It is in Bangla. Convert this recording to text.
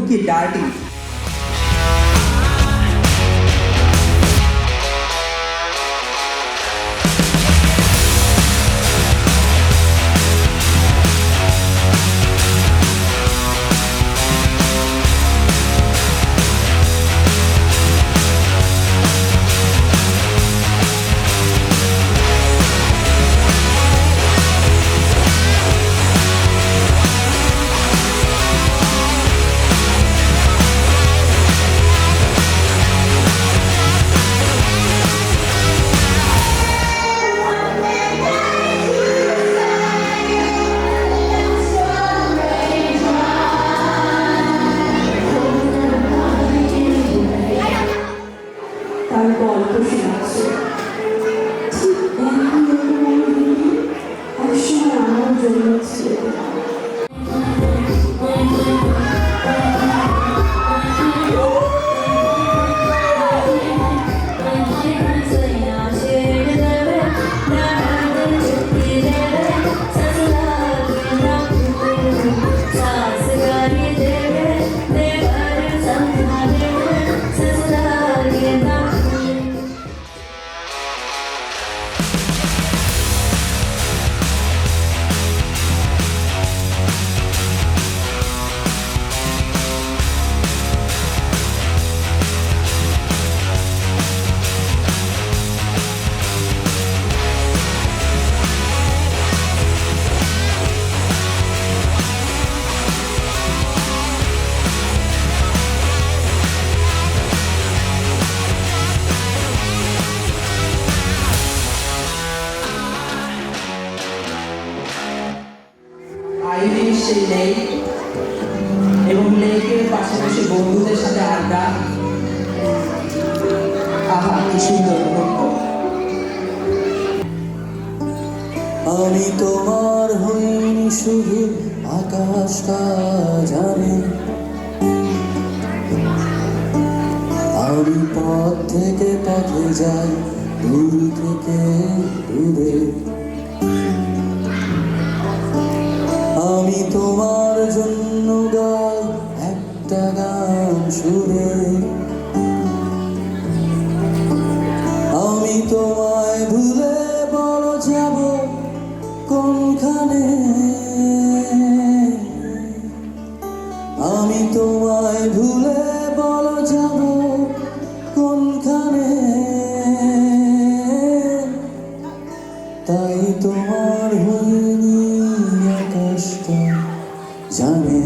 কি ডার্টি। তার গল্প শোনাচ্ছে একসময় আমার জন্য ছিল। আইরিন সেই লেক এবং লেকের পাশাপাশি বন্ধুদের সাথে আড্ডা, আহা কি সুন্দর মুহূর্ত। আমি তোমার হইনি শুধু আকাশটা জানি, আমি পথ থেকে পথে যাই দূর থেকে দূরে। আমি তোমার জন্য গাই একটা গান সুরে, আমি তোমায় ভুলে বড় যাব কোনখানে, আমি তোমায় ভুলে বড় যাব কোনখানে। তাই তোমার হইনি আকাশটা জানে।